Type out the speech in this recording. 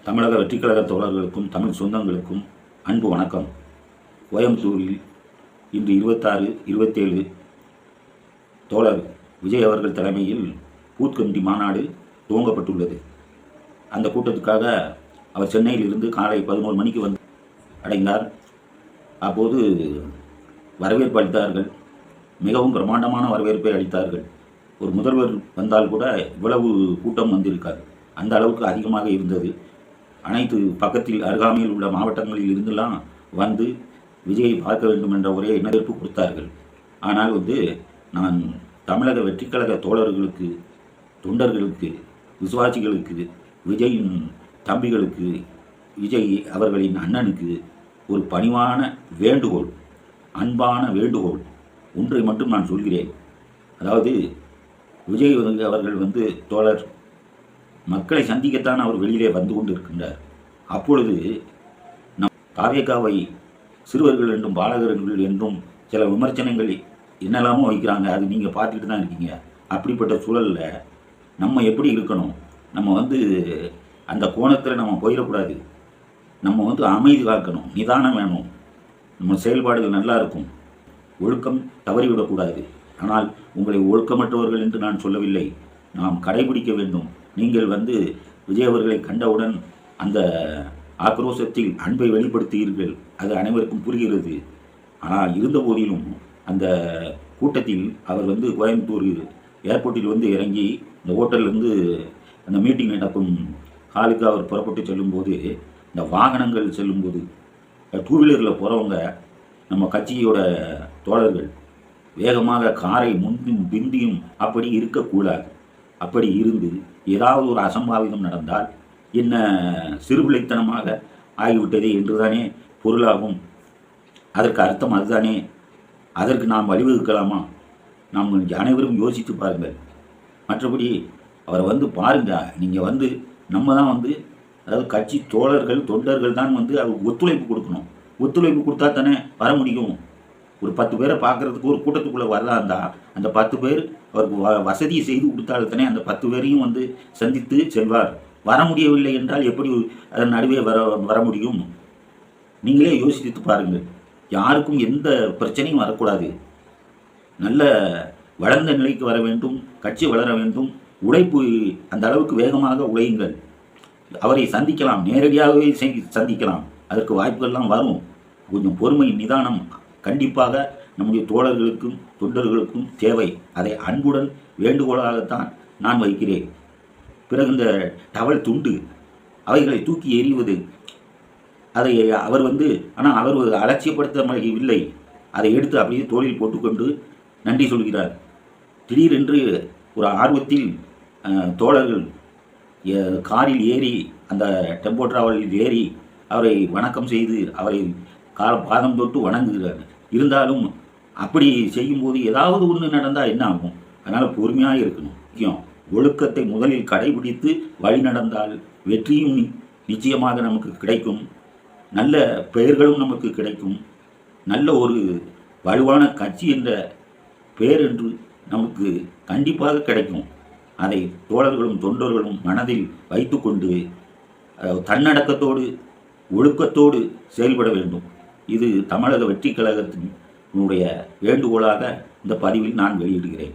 தமிழக வெற்றிக்கழக தோழர்களுக்கும் தமிழ் சொந்தங்களுக்கும் அன்பு வணக்கம். கோயம்புத்தூரில் இன்று 26, 27 தோழர் விஜய் அவர்கள் தலைமையில் பூத் கமிட்டி மாநாடு துவங்கப்பட்டுள்ளது. அந்த கூட்டத்துக்காக அவர் சென்னையிலிருந்து காலை 11 மணிக்கு வந்து அடைந்தார். அப்போது வரவேற்பு அளித்தார்கள். மிகவும் பிரம்மாண்டமான வரவேற்பை அளித்தார்கள். ஒரு முதல்வர் வந்தால் கூட இவ்வளவு கூட்டம் வந்திருக்காது. அந்த அளவுக்கு அதிகமாக இருந்தது. அனைத்து பக்கத்தில் அருகாமையில் உள்ள மாவட்டங்களில் இருந்தெல்லாம் வந்து விஜயை பார்க்க வேண்டும் என்ற ஒரே எண்ணெடுப்பு கொடுத்தார்கள். ஆனால் நான் தமிழக வெற்றிக்கழக தோழர்களுக்கு, தொண்டர்களுக்கு, விசுவாசிகளுக்கு, விஜயின் தம்பிகளுக்கு, விஜய் அவர்களின் அண்ணனுக்கு ஒரு பணிவான வேண்டுகோள், அன்பான வேண்டுகோள் ஒன்றை மட்டும் நான் சொல்கிறேன். அதாவது விஜய் அவர்கள் தோழர் மக்களை சந்திக்கத்தான் அவர் வெளியிலே வந்து கொண்டு இருக்கின்றார். அப்பொழுது தாவேகாவை சிறுவர்கள் என்றும் பாலகர்கள் என்றும் சில விமர்சனங்கள் என்னெல்லாமோ வைக்கிறாங்க. அது நீங்கள் பார்த்துக்கிட்டு தான் இருக்கீங்க. அப்படிப்பட்ட சூழலில் நம்ம எப்படி இருக்கணும்? நம்ம அந்த கோணத்தில் நம்ம போயிடக்கூடாது. நம்ம அமைதி காக்கணும், நிதானம் வேணும். நம்ம செயல்பாடுகள் நல்லா இருக்கும். ஒழுக்கம் தவறிவிடக்கூடாது. ஆனால் உங்களை ஒழுக்கமற்றவர்கள் என்று நான் சொல்லவில்லை. நாம் கடைபிடிக்க வேண்டும். நீங்கள் விஜய் அவர்களை கண்டவுடன் அந்த ஆக்ரோஷத்தில் அன்பை வெளிப்படுத்துகிறீர்கள். அது அனைவருக்கும் புரிகிறது. ஆனால் இருந்த போதிலும் அந்த கூட்டத்தில் அவர் கோயம்புத்தூர் ஏர்போர்ட்டில் இறங்கி இந்த ஹோட்டல்லேருந்து அந்த மீட்டிங் நடக்கும் ஹாலுக்கு அவர் புறப்பட்டு செல்லும்போது, இந்த வாகனங்கள் செல்லும்போது டூ வீலரில் போகிறவங்க நம்ம கட்சியோட தோழர்கள் வேகமாக காரை முன்பின் பிந்தியும் அப்படி இருக்கக்கூடாது. அப்படி இருந்து ஏதாவது ஒரு அசம்பாவிதம் நடந்தால் என்ன சிறுபிள்ளைத்தனமாக ஆகிவிட்டதே என்றுதானே பொருளாகும். அதற்கு அர்த்தம் அதுதானே. அதற்கு நாம் வழிவகுக்கலாமா? நாம் அனைவரும் யோசித்து பாருங்கள். மற்றபடி அவரை பாருங்க. நீங்கள் நம்ம தான் அதாவது கட்சி தோழர்கள், தொண்டர்கள் தான் அவருக்கு ஒத்துழைப்பு கொடுக்கணும். ஒத்துழைப்பு கொடுத்தா தானே வர முடியும். ஒரு 10 பேரை பார்க்குறதுக்கு ஒரு கூட்டத்துக்குள்ளே வரலாம் இருந்தால் அந்த 10 பேர் அவருக்கு வசதியை செய்து கொடுத்தால்தானே அந்த 10 பேரையும் சந்தித்து செல்வார். வர முடியவில்லை என்றால் எப்படி அதன் நடுவே வர முடியும்? நீங்களே யோசித்து பாருங்கள். யாருக்கும் எந்த பிரச்சனையும் வரக்கூடாது. நல்ல வளர்ந்த நிலைக்கு வர வேண்டும். கட்சி வளர வேண்டும். உழைப்பு அந்த அளவுக்கு வேகமாக உழையுங்கள். அவரை சந்திக்கலாம், நேரடியாகவே சந்திக்கலாம். அதற்கு வாய்ப்புகள்லாம் வரும். கொஞ்சம் பொறுமை, நிதானம் கண்டிப்பாக நம்முடைய தோழர்களுக்கும் தொண்டர்களுக்கும் தேவை. அதை அன்புடன் வேண்டுகோளாகத்தான் நான் வைக்கிறேன். பிறகு இந்த டவல் துண்டு அவைகளை தூக்கி எறிவது, அதை அவர் ஆனால் அவர் அலட்சியப்படுத்தவில்லை. அதை எடுத்து அப்படியே தோளில் போட்டுக்கொண்டு நன்றி சொல்கிறார். திடீரென்று ஒரு ஆர்வத்தில் தோழர்கள் காரில் ஏறி அந்த டெம்போ டிராவலில் ஏறி அவரை வணக்கம் செய்து அவரை பாதம் தொட்டு வணங்குகிறார். இருந்தாலும் அப்படி செய்யும்போது ஏதாவது ஒன்று நடந்தால் என்ன ஆகும்? அதனால் பொறுமையாக இருக்கணும். முக்கியம், ஒழுக்கத்தை முதலில் கடைபிடித்து வழி நடந்தால் வெற்றியும் நிச்சயமாக நமக்கு கிடைக்கும். நல்ல பெயர்களும் நமக்கு கிடைக்கும். நல்ல ஒரு வலுவான கட்சி என்ற பெயர் என்று நமக்கு கண்டிப்பாக கிடைக்கும். அதை தோழர்களும் தொண்டர்களும் மனதில் வைத்து கொண்டு தன்னடக்கத்தோடு ஒழுக்கத்தோடு செயல்பட வேண்டும். இது தமிழக வெற்றிக் கழகத்தினுடைய வேண்டுகோளாக இந்த பதிவில் நான் வெளியிடுகிறேன்.